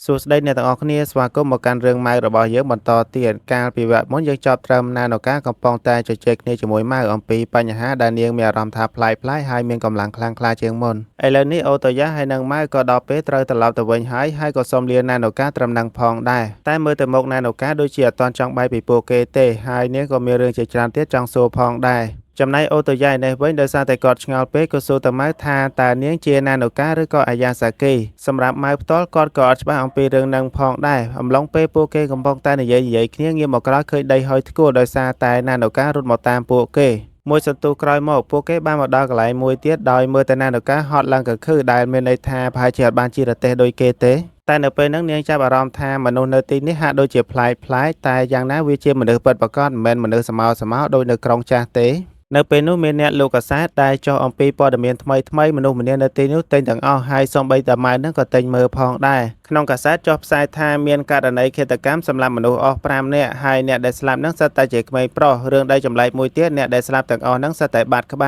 សួស្តីអ្នកទាំងអស់គ្នាស្វាគមន៍មកកាន់រឿងម៉ៅរបស់យើងបន្តទៀតកាលពីវគ្គមុនយើងចប់ត្រឹមណានកាកំពុងតែជជែកគ្នាជាមួយម៉ៅអំពីបញ្ហាដែលនាងមានអារម្មណ៍ថាប្លែកៗហើយមានកម្លាំងខ្លាំងក្លាជាងមុនឥឡូវនេះអូតូយ៉ាហើយនិងម៉ៅក៏ដល់ពេលត្រូវត្រឡប់ទៅវិញហើយក៏សូមលាណានកាត្រឹមនឹងផងដែរតែមើលទៅមុខណានកាដូចជាអត់ទាន់ចង់បែកពីពួកគេទេហើយនាងក៏មានរឿងជាច្រើនទៀតចង់សួរផងដែរចំណែកអូតូយ៉ៃនេះវិញដោយសារតែគាត់ឆ្ងល់ពេកក៏សួរទៅម៉ៅថាតើនាងជាណានូកាឬក៏អាយ៉ាសាគីសម្រាប់ម៉ៅផ្ទាល់គាត់ក៏អត់ច្បាស់អំពីរឿងនឹងផងដែរអំឡុងពេលពួកគេកំពុងតែនិយាយគ្នាងាកមកក្រោយឃើញដីហុយធ្គួរដោយសារតែណានូការត់មកតាមពួកគេមួយសន្ទុះក្រោយមកពួកគេបានមកដល់កន្លែងមួយទៀតដោយមើលទៅណានូកាហត់ឡើងកខឺដែលមានន័យថាប្រហែលជាអត់បានជារទេសដូចគេទេតែនៅពេលហ្នឹងនាងចាប់អារម្មណ៍ថាមនុស្សនៅទីនេះហាក់ដូចជាប្លែកតែយ៉ាងណាវាជាមនុស្សពិតប្រាកដមិនមែនមនុស្សសមោដូចនៅក្រុងចាស់ទេនៅពេលនោះមានអ្នកលោកកាសែតដែលចុះអំពីព័ត៌មានថ្មីមនុស្សម្នានៅទីនោះទិញទាំងអស់ហើយសូម្បីតែម៉ៅនឹងក៏ទិញមើលផងដែរក្នុងកាសែតចុះផ្សាយថាមានករណីឃាតកម្មសម្លាប់មនុស្សអស់5នាក់ហើយអ្នកដែលស្លាប់នឹងសុទ្ធតែជាក្មេងប្រុសរឿងដែលចម្លែកមួយទៀតអ្នកដែលស្លាប់ទាំងអស់នឹងសុទ្ធតែបាត់ក្បា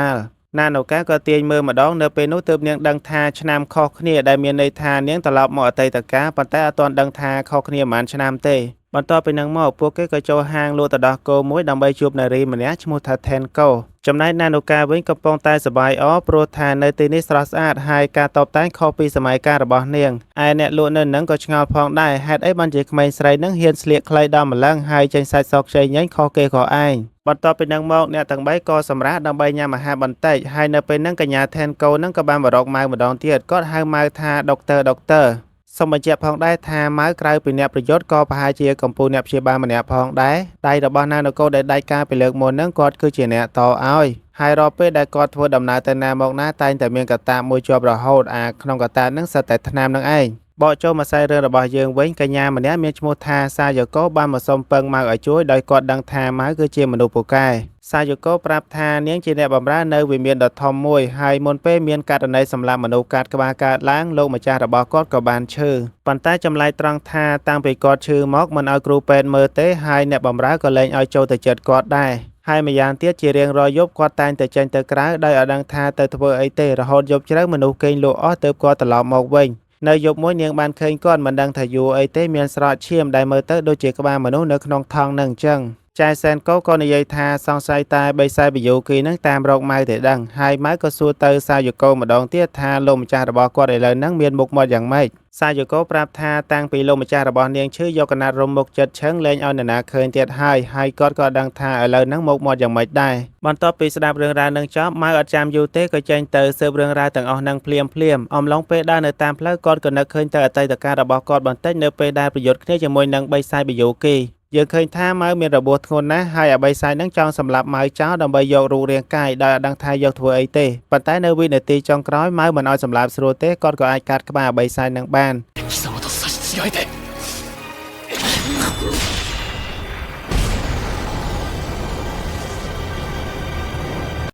លណានូកាក៏ទាញមើលម្ដងនៅពេលនោះទើបនាងដឹងថាឆ្នាំខុសគ្នាដែលមានន័យថានាងត្រឡប់មកអតីតកាលប៉ុន្តែអត់ទាន់ដឹងថាខុសគ្នាប៉ុន្មានឆ្នាំទេបន្ទាប់ពីនឹងមកពួកគេក៏ចូលហាងលក់ទឹកដោះគោមួយដើម្បីជួបនារីម្នាក់ឈ្មោះថា Tenko ចំណែកណានូកាវិញកំពុងតែសប្បាយអរព្រោះថានៅទីនេះស្រស់ស្អាតហើយការតបតែងខុសពីសម័យកាលរបស់នាងឯអ្នកលក់នៅនឹងក៏ឆ្ងល់ផងដែរហេតុអីបានជាក្មេងស្រីនឹងហ៊ានស្លៀកខ្លីដល់ម្លឹងហើយចេញសាច់សក់ខ្ចីញញខុសគេក៏ឯងបន្ទាប់ពីនឹងមកអ្នកទាំង3ក៏សម្រាប់ដើម្បីញ៉ាំអាហារបន្តិចហើយនៅពេលហ្នឹងកញ្ញា Tenko នឹងក៏បានមករកម៉ៅម្ដងទៀតគាត់ហៅម៉ៅថាដុកទ័រសូមបញ្ជាក់ផងដែរថាម៉ៅក្រៅពីអ្នកប្រយុទ្ធក៏ប្រហែលជាកម្ពុជាអ្នកព្យាបាលម្នាក់ផងដែរដៃរបស់ណានគរដែលដាច់ការពីលើកមុនហ្នឹងគាត់គឺជាអ្នកតឲ្យហើយរាល់ពេលដែលគាត់ធ្វើដំណើរទៅណាមកណាតែងតែមានកតាបមួយជាប់រហូតក្នុងកតាបហ្នឹងសិតតែថ្នាំនឹងឯងបកចូលមកសាយរឿងរបស់យើងវិញកញ្ញាម្នាក់មានឈ្មោះថាសាយ៉ូកូបានមកសុំពឹងម៉ៅឲ្យជួយដោយគាត់ដឹងថាម៉ៅគឺជាមនុស្សពូកែសាយ៉ូកូប្រាប់ថានាងជាអ្នកបម្រើនៅវិមានដ៏ធំមួយហើយមុនពេលមានករណីសម្លាប់មនុស្សកាត់ក្បាលកើតឡើងលោកម្ចាស់របស់គាត់ក៏បានឈឺប៉ុន្តែចម្លែកត្រង់ថាតាំងពីគាត់ឈឺមកមិនឲ្យគ្រូពេទ្យមើលទេហើយអ្នកបម្រើក៏លែងឲ្យចូលទៅចិត្តគាត់ដែរហើយម្យ៉ាងទៀតជារៀងរាល់យប់គាត់តែងតែចេញទៅក្រៅដោយអត់ដឹងថាទៅធ្វើអីទេរហូតយប់ជ្រៅមនុស្សគេងលក់អស់ទើបគាត់ត្រឡប់មកវិញនៅយប់មួយនាងបានឃើញគាត់មិនដឹងថាយូរអីទេមានស្រោចឈាមដែលមើលទៅដូចជាក្បាលមនុស្សនៅក្នុងថង់នឹងអញ្ចឹងចែសែនកូក៏និយាយថាសង្ស័យតែបិសាយបយោគីនឹងតាមរកម៉ៅទេដឹងហើយម៉ៅក៏សួរទៅសាយ៉ូកូម្ដងទៀតថាលោកម្ចាស់របស់គាត់ឥឡូវហ្នឹងមានមុខមាត់យ៉ាងម៉េចសាយ៉ូកូប្រាប់ថាតាំងពីលោកម្ចាស់របស់នាងឈឺយកកណាត់រុំមុខចិត្តឈឹងលែងឲ្យនរណាឃើញទៀតហើយគាត់ក៏ដឹងថាឥឡូវហ្នឹងមុខមាត់យ៉ាងម៉េចដែរបន្ទាប់ពីស្ដាប់រឿងរ៉ាវនឹងចប់ម៉ៅអត់ចាំយូរទេក៏ចេញទៅស៊ើបរឿងរ៉ាវទាំងអស់ហ្នឹងភ្លាមអំឡុងពេលដើរនៅតាមផ្លូវគាត់ក៏នឹកឃើញទៅអតីតកាលរបស់គាត់បន្តិចនៅពេលដែលប្រយុទ្ធគ្នាជាមួយនឹងបិសាយបយោគីយើងឃើញថាម៉ៅមានរបួសធ្ងន់ណាស់ហើយអបិសាយនឹងចង់សម្លាប់ម៉ៅចោលដើម្បីយករូបរាងកាយដោយអត់ដឹងថាយកធ្វើអីទេប៉ុន្តែនៅវិនាទីចុងក្រោយម៉ៅមិនឲ្យសម្លាប់ស្រួលទេគាត់ក៏អាចកាត់ក្បាលអបិសាយនឹងបា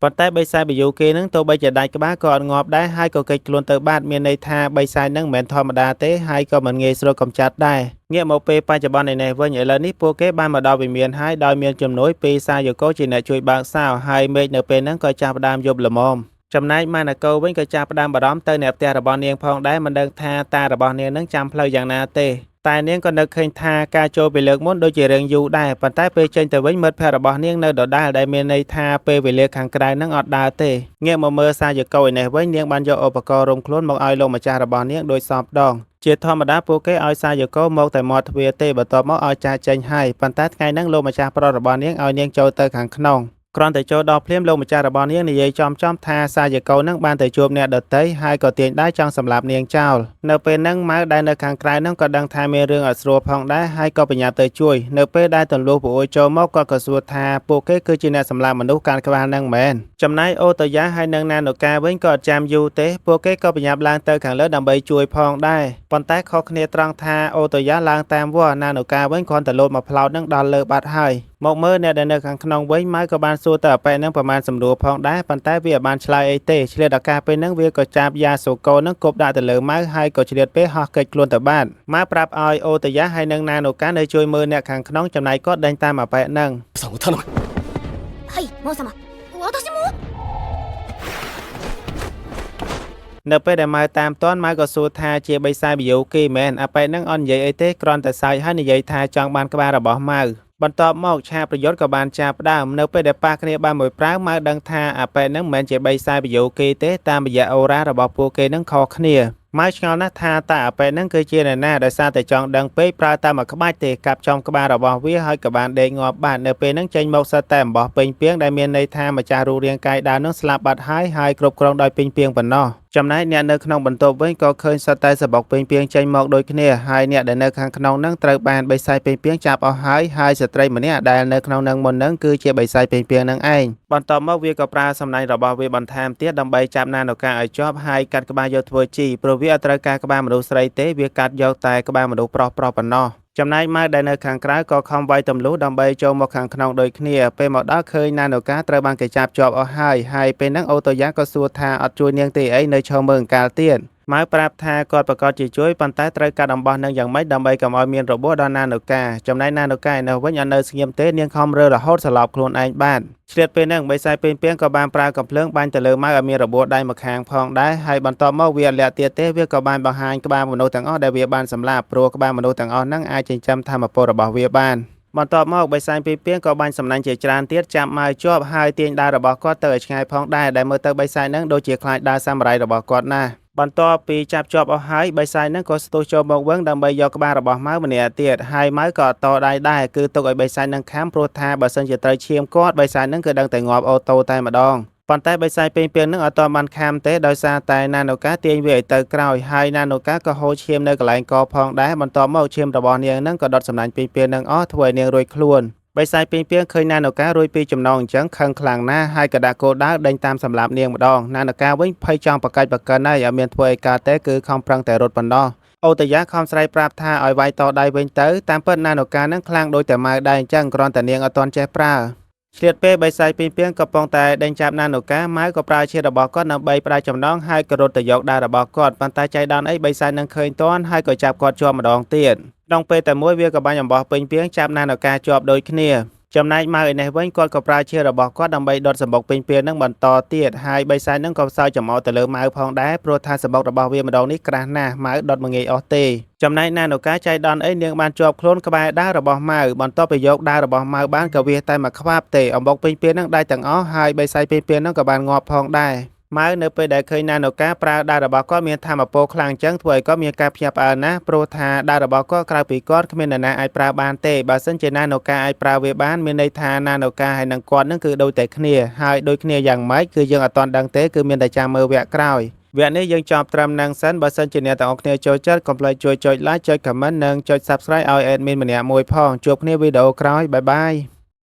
នប៉ុន្តែបិសាយបយោគីនឹងទោះបីជាដាច់ក្បាលក៏អត់ងាប់ដែរហើយក៏គេចខ្លួនទៅបាត់មានន័យថាបិសាយនឹងមិនមែនធម្មតាទេហើយក៏មិនងាយស្រួលកំចាត់ដែរងាកមកពេលបច្ចុប្បន្ននេះវិញឥឡូវនេះពួកគេបានមកដល់វិមានហើយដោយមានជំនួយពីសាយ៉ូកូជាអ្នកជួយបើកសាវហើយមេឃនៅពេលហ្នឹងក៏ចាប់ផ្ដើមយប់ល្មមចំណែកម៉ាណាកូវិញក៏ចាប់ផ្ដើមបារម្ភទៅអ្នកផ្ទះរបស់នាងផងដែរមិនដឹងថាតារបស់នាងនឹងចាំផ្លូវយ៉ាងណាទេតែនាងក៏នឹកឃើញថាការចូលពីលើកមុនដូចជារឿងយូរដែរប៉ុន្តែពេលចេញទៅវិញមិត្តភ័ក្តិរបស់នាងនៅដដែលដែលមានន័យថាពេលវេលាខាងក្រៅនឹងអត់ដើរទេងាកមកមើលសាយ៉ូកូឯនេះវិញនាងបានយកឧបករណ៍រុំខ្លួនមកឲ្យលោកម្ចាស់របស់នាងដោយសពដងជាធម្មតាពួកគេឲ្យសាយ៉ូកូមកតែមាត់ទ្វារទេបន្ទាប់មកឲ្យចាចេញហើយប៉ុន្តែថ្ងៃហ្នឹងលោកម្ចាស់ប្រុសរបស់នាងឲ្យនាងចូលទៅខាងក្នុងគ្រាន់តែចូលដល់ភ្លាមលោកម្ចាស់របស់នាងនិយាយចំថាសាយ៉ូកូនឹងបានទៅជួបអ្នកដទៃហើយក៏ទាញដៃចង់សម្លាប់នាងចោលនៅពេលហ្នឹងម៉ៅដែលនៅខាងក្រៅហ្នឹងក៏ដឹងថាមានរឿងអត់ស្រួលផងដែរហើយក៏បញ្ញាប់ទៅជួយនៅពេលដែលទន្លុះពួកចូលមកគាត់ក៏សួរថាពួកគេគឺជាអ្នកសម្លាប់មនុស្សកានក្បាលហ្នឹងមែនចំណែកអូតូយ៉ាហើយនិងណានូកាវិញក៏អត់ចាំយូរទេពួកគេក៏បញ្ញាប់ឡើងទៅខាងលើដើម្បីជួយផងដែរប៉ុន្តែខុសគ្នាត្រង់ថាអូតូយ៉ាឡើងតាមវត្តណានូកាវិញគ្រាន់តែលោតមកផ្លោតនឹងដល់លើបាត់ហើយមកមើលអ្នកដែលនៅខាងក្នុងវិញម៉ៅក៏បានសួរទៅអប៉ែនឹងប្រមាណសំដួលផងដែរប៉ុន្តែវាអត់បានឆ្លើយអីទេឆ្លៀតឱកាសពេលហ្នឹងវាក៏ចាប់យ៉ាសូកូនឹងគប់ដាក់ទៅលើម៉ៅហើយក៏ឆ្លៀតពេលហោះកិច្ចខ្លួនទៅបាត់ម៉ៅប្រាប់ឲ្យអូតូយ៉ាហើយនិងណានូកានៅជួយមើលអ្នកខាងក្នុងចំណែកគាត់ដេញតាមអប៉ែហ្នឹងはいモン様私もនៅពេលដែលម៉ៅតាមទាន់ម៉ៅក៏សួរថាជាបិសាចប៊ីយូគីមែនអាប៉ែតនឹងអត់និយាយអីទេគ្រាន់តែសើចហើយនិយាយថាចង់បានក្បាលរបស់ម៉ៅបន្ទាប់មកឆាប្រយុទ្ធក៏បានចាប់ផ្ដើមនៅពេលដែលប៉ះគ្នាបានមួយប្រាវម៉ៅដឹងថាអាប៉ែតនឹងមិនមែនជាបិសាចប៊ីយូគីទេតាមរយៈអូរ៉ារបស់ពួកគេនឹងខុសគ្នាម៉ៅឆ្ងល់ណាស់ថាតើអាប៉ែតនឹងគឺជានរណាដោយសារតែចង់ដឹងពេកប្រើតែមួយក្បាច់ទេកាប់ចំក្បាលរបស់វាហើយក៏បានដេកងាប់បាត់នៅពេលនឹងចេញមកសិតតែអំបោះពេញពីងដែលមានន័យថាម្ចាស់រូបរាងកាយដើមនឹងស្លាប់បាត់ហើយគ្រប់គ្រងដោយពេញពីងប៉ុណ្ណោះចំណែកអ្នកនៅក្នុងបន្ទប់វិញក៏ឃើញសិតតែសបុកពេញពីងចេញមកដូចគ្នាហើយអ្នកដែលនៅខាងក្នុងនឹងត្រូវបានបិសាចពេញពីងចាប់អស់ហើយស្ត្រីម្នាក់ដែលនៅក្នុងនឹងមុននឹងគឺជាបិសាចពេញពីងនឹងឯងបន្ទាប់មកវាក៏ប្រើសំណាញ់របស់វាបន្ថែមទៀតដើម្បីចាប់ណានូកាឲ្យជាប់ហើយកាត់ក្បាលយកធ្វើជីព្រោះវាអត់ត្រូវការក្បាលមនុស្សស្រីទេវាកាត់យកតែក្បាលមនុស្សប្រុសប៉ុណ្ណោះចំណែកម៉ៅដែលនៅខាងក្រៅក៏ខំវាយទម្លុះដើម្បីចូលមកខាងក្នុងដូចគ្នាពេលមកដល់ឃើញណានូកាត្រូវបានគេចាប់ជាប់អស់ហើយពេលហ្នឹងអូតូយ៉ាក៏សួរថាអត់ជួយនាងទេអីនៅឈរមើលអង្កាលទៀតម៉ៅប្រាប់ថាគាត់ប្រកាសជាជួយប៉ុន្តែត្រូវកាត់អំបោះនឹងយ៉ាងម៉េចដើម្បីកុំឲ្យមានរបួសដល់ណានូកាចំណែកណានូកាឯនោះវិញអត់នៅស្ងៀមទេនាងខំរើរហូតស្លាប់ខ្លួនឯងបានឆ្លៀតពេលហ្នឹងបិសាចពេញពីងក៏បានប្រើកំភ្លើងបាញ់ទៅលើម៉ៅឲ្យមានរបួសដៃម្ខាងផងដែរហើយបន្ទាប់មកវាអត់លាក់ទៀតទេវាក៏បានបង្ហាញក្បាលមនុស្សទាំងអស់ដែលវាបានសម្លាប់ព្រោះក្បាលមនុស្សទាំងអស់ហ្នឹងអាចចិញ្ចឹមធម្មពលរបស់វាបានបន្ទាប់មកបិសាចពេញពីងក៏បាញ់សំណាញ់ជាច្រើនទៀតចាប់ម៉ៅជាប់ហើយទាញដាវរបស់គាត់ទៅឲ្យឆ្ងាយផងដែរដែលមើលទៅបិសាចហ្នឹងដូចជាខ្លាចដាវសាមរ៉ៃរបស់គាត់ណាបន្ទាប់ពីចាប់ជាប់អស់ហើយបិសាចហ្នឹងក៏ស្ទុះចូលមកវឹងដើម្បីយកក្បាលរបស់ម៉ៅម្នាក់ទៀតហើយម៉ៅក៏តដៃដែរគឺទុកឲ្យបិសាចហ្នឹងខាំព្រោះថាបើសិនជាត្រូវឈាមគាត់បិសាចហ្នឹងគឺដឹងតែងាប់អូតូតែម្ដងប៉ុន្តែបិសាចពេញពីងនឹងអត់ទាន់បានខាំទេដោយសារតែណានូកាទាញវាឲ្យទៅក្រោយហើយណានូកាក៏ហូរឈាមនៅកន្លែងកផងដែរបន្ទាប់មកឈាមរបស់នាងនឹងក៏ដុតសំណាញ់ពេញពីងនឹងអស់ធ្វើឲ្យនាងរួចខ្លួនបិសាចពេញពីងឃើញណានូការួចពីចំណងអញ្ចឹងខឹងខ្លាំងណាស់ហើយក៏ដាក់គោលដៅដេញតាមសម្លាប់នាងម្ដងណានូកាវិញភ័យចង់ប្រកាច់ប្រកិនហើយអត់មានធ្វើឲ្យកើតទេគឺខំប្រឹងតែរត់ប៉ុណ្ណោះអូតូយ៉ាខំស្រែកប្រាប់ថាឲ្យវាយតដៃវិញទៅតាមពិតណានូកានឹងខ្លាំងដូចតែម៉ៅដែរអញ្ចឹងគ្រាន់តែនាងអត់ទាន់ចេះប្រើឆ្លៀតពេលបិសាចពេញពីងកំពុងតែដេញចាប់ណានូកាម៉ៅក៏ប្រើឈាមរបស់គាត់ដើម្បីផ្ដាច់ចំណងហើយក៏រត់ទៅយកដាវរបស់គាត់ប៉ុន្តែចៃដន្យអីបិសាចនឹងឃើញទាន់ហើយក៏ចាប់គាត់ជាប់ម្ដងទៀតក្នុងពេលតែមួយវាក៏បាញ់អំបោះពេញពីងចាប់ណានូកាជាប់ដូចគ្នាចំណែកម៉ៅឯនេះវិញគាត់ក៏ប្រើឈាមរបស់គាត់ដើម្បីដុតសម្បុកពេញពីងនឹងបន្តទៀតហើយបិសាចនឹងក៏សើចចំអកទៅលើម៉ៅផងដែរព្រោះថាសម្បុករបស់វាម្ដងនេះក្រាស់ណាស់ម៉ៅដុតមិនងាយអស់ទេចំណែកណានូកាចៃដន្យអីនាងបានជាប់ខ្លួនក្បែរដាវរបស់ម៉ៅបន្ទាប់ពីយកដាវរបស់ម៉ៅបានក៏វាតែមកខ្វាបទេអំបុកពេញពីងនឹងដាច់ទាំងអស់ហើយបិសាចពេញពីងនឹងក៏បានងាប់ផងដែរម៉ៅនៅពេលដែលឃើញណានូកាប្រើដាវរបស់គាត់មានថាមពលខ្លាំងអញ្ចឹងធ្វើឲ្យគាត់មានការភ្ញាក់ផ្អើលណាស់ព្រោះថាដាវរបស់គាត់ក្រៅពីគាត់គ្មាននរណាអាចប្រើបានទេបើសិនជាណានូកាអាចប្រើវាបានមានន័យថាណានូកាហើយនឹងគាត់នឹងគឺដូចតែគ្នាហើយដូចគ្នាយ៉ាងម៉េចគឺយើងអត់ទាន់ដឹងទេគឺមានតែចាំមើលវគ្គក្រោយវគ្គនេះយើងចប់ត្រឹមហ្នឹងសិនបើសិនជាអ្នកទាំងអស់គ្នាចូលចិត្តកុំភ្លេចជួយចុច like ចុច comment និងចុច subscribe ឲ្យ admin ម្នាក់មួយផងជួបគ្នាវីដេអូក្រោយបាយបាយ